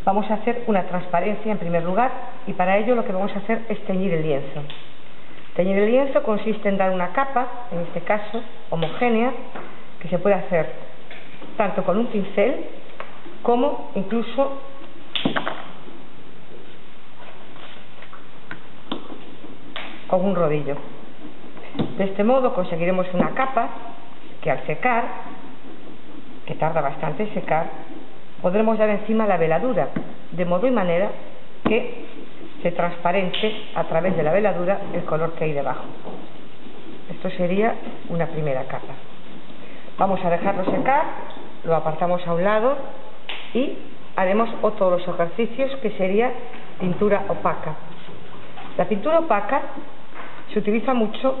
Vamos a hacer una transparencia en primer lugar y para ello lo que vamos a hacer es teñir el lienzo. Teñir el lienzo consiste en dar una capa, en este caso homogénea, que se puede hacer tanto con un pincel como incluso con un rodillo. De este modo conseguiremos una capa que al secar, que tarda bastante en secar, podremos dar encima la veladura, de modo y manera que se transparente a través de la veladura el color que hay debajo. Esto sería una primera capa. Vamos a dejarlo secar, lo apartamos a un lado y haremos otro de los ejercicios, que sería pintura opaca. La pintura opaca se utiliza mucho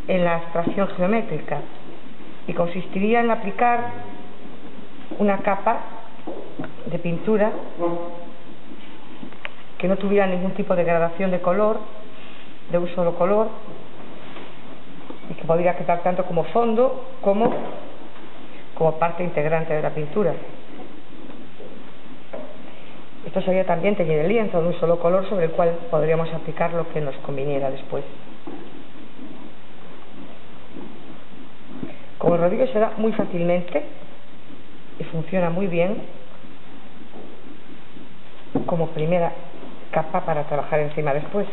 en la abstracción geométrica y consistiría en aplicar una capa de pintura que no tuviera ningún tipo de gradación de color, de un solo color, y que podría quedar tanto como fondo como parte integrante de la pintura. Esto sería también teñir el lienzo de un solo color sobre el cual podríamos aplicar lo que nos conviniera después. Con el rodillo se da muy fácilmente y funciona muy bien como primera capa para trabajar encima después.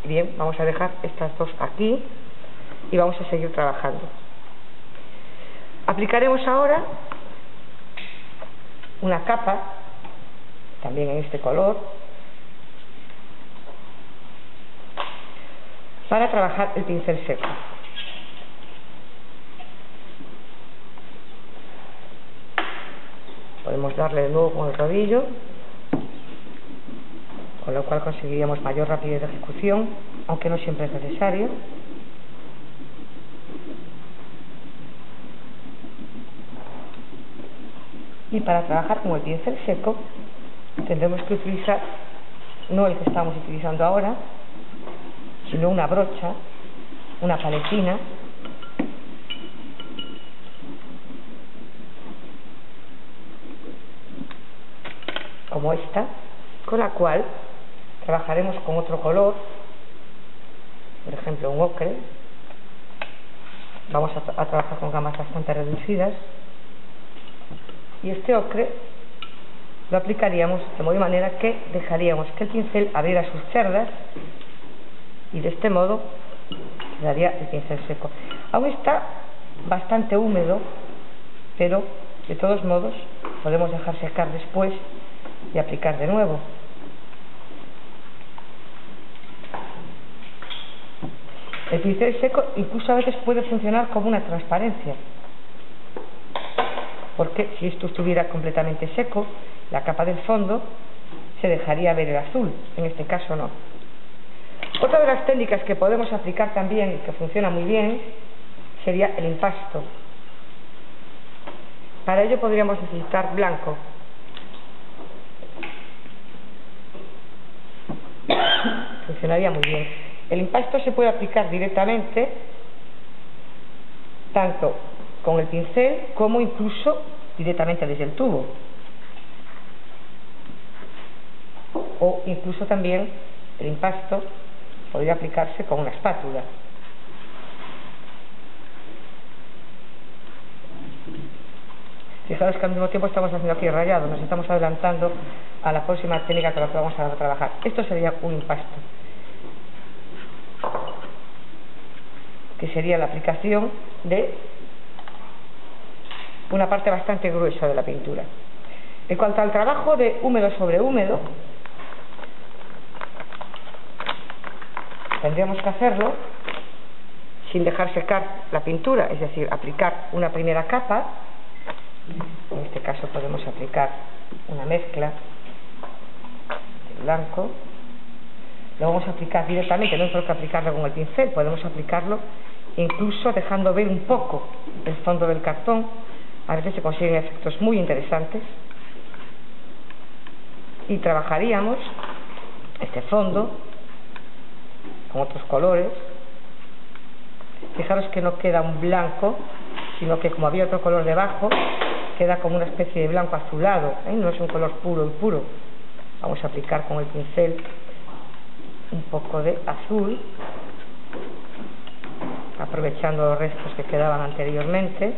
Bien, vamos a dejar estas dos aquí y vamos a seguir trabajando. Aplicaremos ahora una capa también en este color para trabajar el pincel seco. Podemos darle de nuevo con el rodillo, con lo cual conseguiríamos mayor rapidez de ejecución, aunque no siempre es necesario. Y para trabajar con el pincel seco tendremos que utilizar no el que estamos utilizando ahora, sino una brocha, una paletina, como esta, con la cual trabajaremos con otro color, por ejemplo un ocre. Vamos a trabajar con gamas bastante reducidas y este ocre lo aplicaríamos de modo y manera que dejaríamos que el pincel abriera sus cerdas y de este modo quedaría el pincel seco. Aún está bastante húmedo, pero de todos modos podemos dejar secar después y aplicar de nuevo. El pincel seco incluso a veces puede funcionar como una transparencia, porque si esto estuviera completamente seco, la capa del fondo se dejaría ver el azul, en este caso no. Otra de las técnicas que podemos aplicar también y que funciona muy bien sería el impasto. Para ello podríamos necesitar blanco. Funcionaría muy bien. El impasto se puede aplicar directamente tanto con el pincel como incluso directamente desde el tubo, o incluso también el impasto podría aplicarse con una espátula. Fijaros que al mismo tiempo estamos haciendo aquí el rayado, nos estamos adelantando a la próxima técnica con la que vamos a trabajar. Esto sería un impasto, que sería la aplicación de una parte bastante gruesa de la pintura. En cuanto al trabajo de húmedo sobre húmedo, tendríamos que hacerlo sin dejar secar la pintura, es decir, aplicar una primera capa. En este caso podemos aplicar una mezcla de blanco, lo vamos a aplicar directamente, no tenemos que aplicarlo con el pincel, podemos aplicarlo incluso dejando ver un poco el fondo del cartón. A veces se consiguen efectos muy interesantes y trabajaríamos este fondo con otros colores. Fijaros que no queda un blanco, sino que como había otro color debajo, queda como una especie de blanco azulado, no es un color puro y puro. Vamos a aplicar con el pincel un poco de azul, aprovechando los restos que quedaban anteriormente,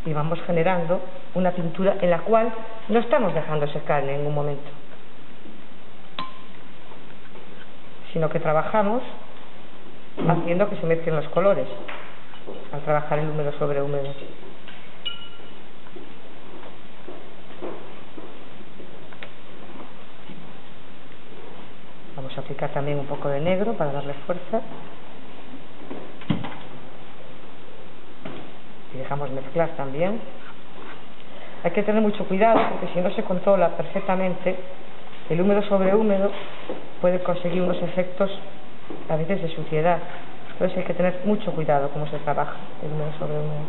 y vamos generando una pintura en la cual no estamos dejando secar en ningún momento, sino que trabajamos haciendo que se mezclen los colores al trabajar el húmedo sobre húmedo. Vamos a aplicar también un poco de negro para darle fuerza y dejamos mezclar también. Hay que tener mucho cuidado porque si no se controla perfectamente, el húmedo sobre húmedo puede conseguir unos efectos a veces de suciedad. Entonces hay que tener mucho cuidado cómo se trabaja el húmedo sobre húmedo.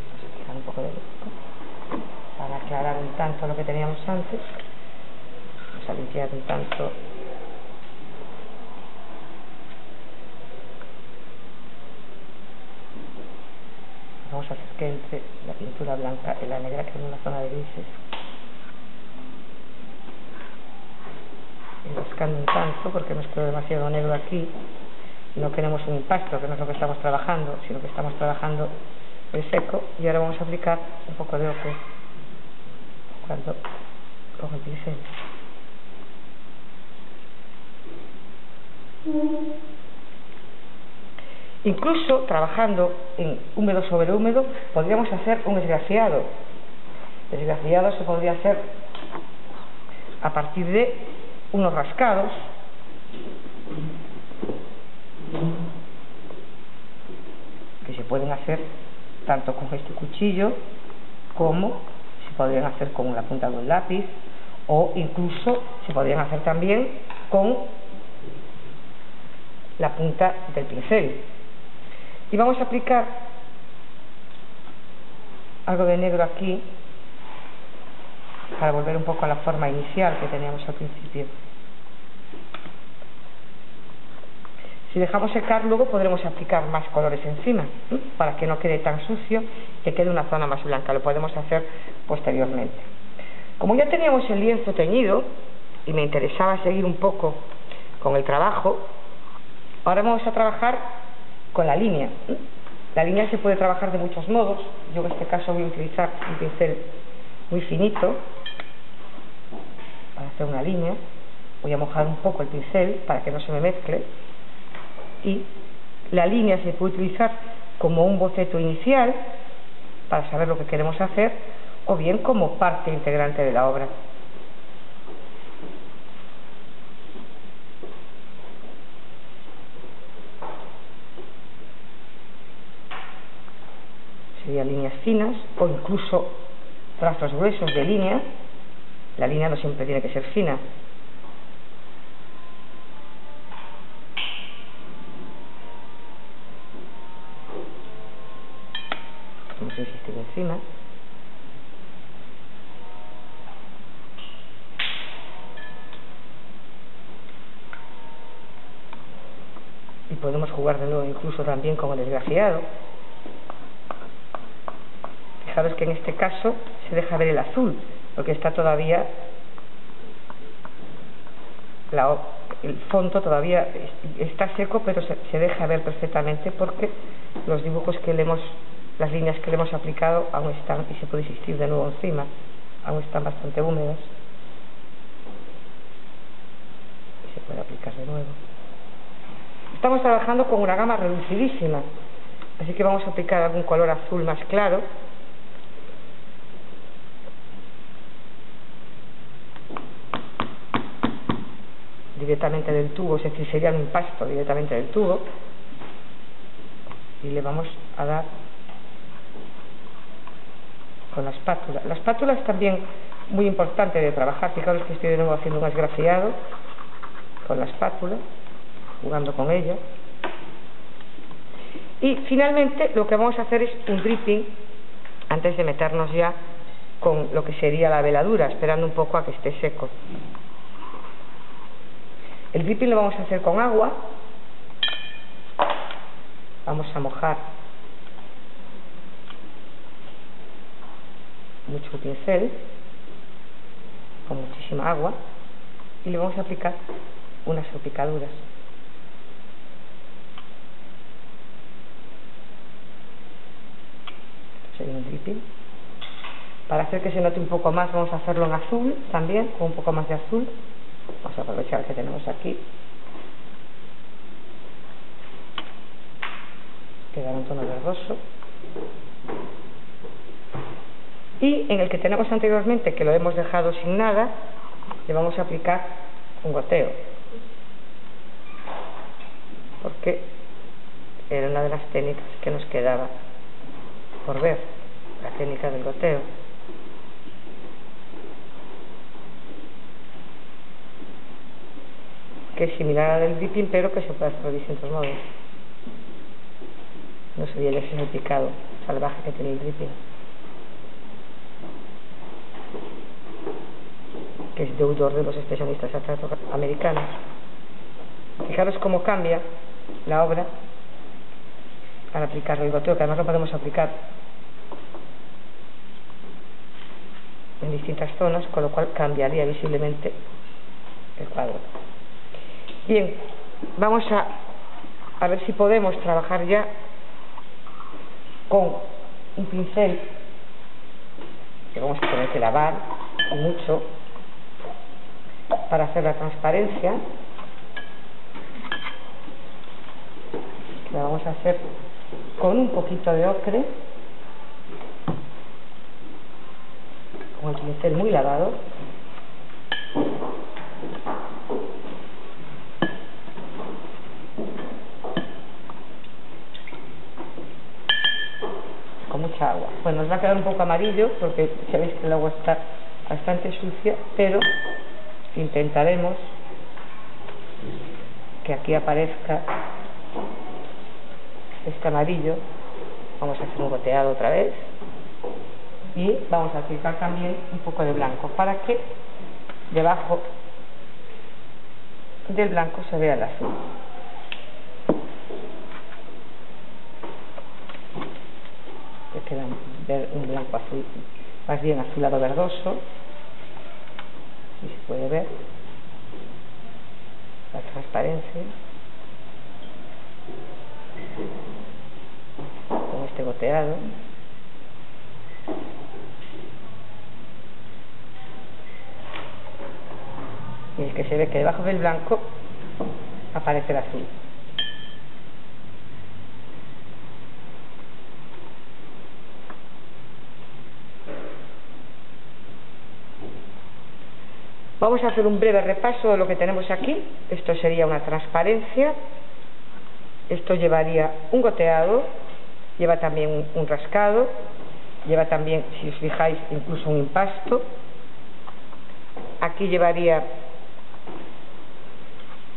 Vamos a aplicar un poco de blanco para aclarar un tanto lo que teníamos antes. Vamos a limpiar un tanto vamos a hacer que entre la pintura blanca y la negra, que es una zona de grises, buscando un tanto porque nos quedó demasiado negro aquí. No queremos un impasto, que no es lo que estamos trabajando, sino que estamos trabajando el seco. Y ahora vamos a aplicar un poco de ocre con el pincel. Incluso trabajando en húmedo sobre húmedo podríamos hacer un esgrafiado. El esgrafiado se podría hacer a partir de unos rascados que se pueden hacer tanto con este cuchillo como se podrían hacer con la punta de un lápiz, o incluso se podrían hacer también con la punta del pincel. Y vamos a aplicar algo de negro aquí para volver un poco a la forma inicial que teníamos al principio. Si dejamos secar, luego podremos aplicar más colores encima, para que no quede tan sucio, que quede una zona más blanca. Lo podemos hacer posteriormente. Como ya teníamos el lienzo teñido y me interesaba seguir un poco con el trabajo, ahora vamos a trabajar con la línea. La línea se puede trabajar de muchos modos. Yo en este caso voy a utilizar un pincel muy finito para hacer una línea. Voy a mojar un poco el pincel para que no se me mezcle, y la línea se puede utilizar como un boceto inicial para saber lo que queremos hacer, o bien como parte integrante de la obra. Serían líneas finas o incluso trazos gruesos de línea. La línea no siempre tiene que ser fina. Vamos a insistir encima. Y podemos jugar de nuevo incluso también con el esgrafiado. Fijaros que en este caso se deja ver el azul, porque está todavía el fondo todavía está seco, pero se deja ver perfectamente porque los dibujos que las líneas que le hemos aplicado aún están, y se puede insistir de nuevo encima, aún están bastante húmedas y se puede aplicar de nuevo. Estamos trabajando con una gama reducidísima, así que vamos a aplicar algún color azul más claro. Directamente del tubo, es decir, sería un impasto directamente del tubo, y le vamos a dar con la espátula. La espátula es también muy importante de trabajar. Fijaros que estoy de nuevo haciendo un esgrafiado con la espátula, jugando con ella. Y finalmente lo que vamos a hacer es un dripping antes de meternos ya con lo que sería la veladura, esperando un poco a que esté seco. El dripping lo vamos a hacer con agua vamos a mojar mucho el pincel con muchísima agua y le vamos a aplicar unas salpicaduras. Sería un dripping. Para hacer que se note un poco más vamos a hacerlo en azul también, con un poco más de azul. Vamos a aprovechar que tenemos aquí. Quedará un tono verdoso. Y en el que tenemos anteriormente, que lo hemos dejado sin nada, le vamos a aplicar un goteo, porque era una de las técnicas que nos quedaba por ver, la técnica del goteo. Que es similar a la del dripping, pero que se puede hacer de distintos modos. No sería el ese picado salvaje que tiene el dripping, que es deudor de los especialistas americanos. Fijaros cómo cambia la obra al aplicar el goteo, que además lo podemos aplicar en distintas zonas, con lo cual cambiaría visiblemente el cuadro. Bien, vamos a ver si podemos trabajar ya con un pincel que vamos a tener que lavar mucho para hacer la transparencia. La vamos a hacer con un poquito de ocre, con el pincel muy lavado. Con mucha agua. Bueno, nos va a quedar un poco amarillo porque sabéis que el agua está bastante sucia, pero intentaremos que aquí aparezca este amarillo. Vamos a hacer un goteado otra vez y vamos a aplicar también un poco de blanco para que debajo del blanco se vea el azul. Que queda un blanco azul, más bien azulado verdoso, y se puede ver la transparencia con este goteado. Y el que se ve que debajo del blanco aparece el azul. Vamos a hacer un breve repaso de lo que tenemos aquí. Esto sería una transparencia, esto llevaría un goteado, lleva también un rascado, lleva también, si os fijáis, incluso un impasto. Aquí llevaría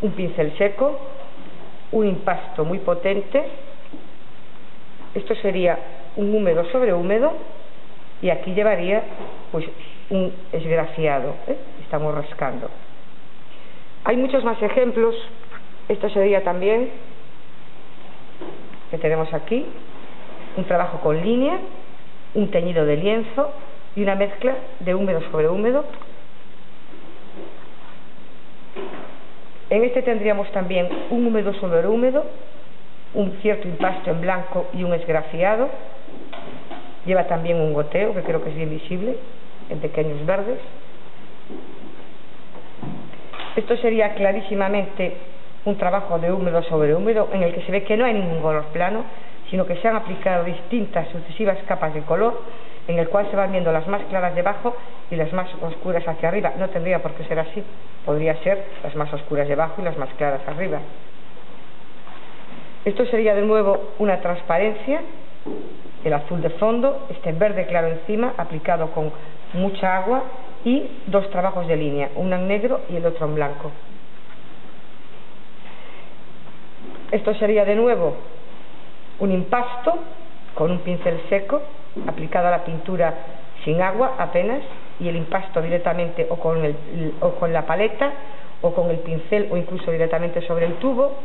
un pincel seco, un impasto muy potente. Esto sería un húmedo sobre húmedo, y aquí llevaría pues un esgrafiado, estamos rascando. Hay muchos más ejemplos. Esto sería también, que tenemos aquí, un trabajo con línea, un teñido de lienzo y una mezcla de húmedo sobre húmedo. En este tendríamos también un húmedo sobre húmedo, un cierto impasto en blanco y un esgrafiado. Lleva también un goteo, que creo que es bien visible, en pequeños verdes. Esto sería clarísimamente un trabajo de húmedo sobre húmedo, en el que se ve que no hay ningún color plano, sino que se han aplicado distintas sucesivas capas de color, en el cual se van viendo las más claras debajo y las más oscuras hacia arriba. No tendría por qué ser así, podría ser las más oscuras debajo y las más claras arriba. Esto sería de nuevo una transparencia, el azul de fondo, este verde claro encima, aplicado con mucha agua, y dos trabajos de línea, uno en negro y el otro en blanco. Esto sería de nuevo un impasto con un pincel seco, aplicado a la pintura sin agua apenas, y el impasto directamente o con la paleta o con el pincel o incluso directamente sobre el tubo.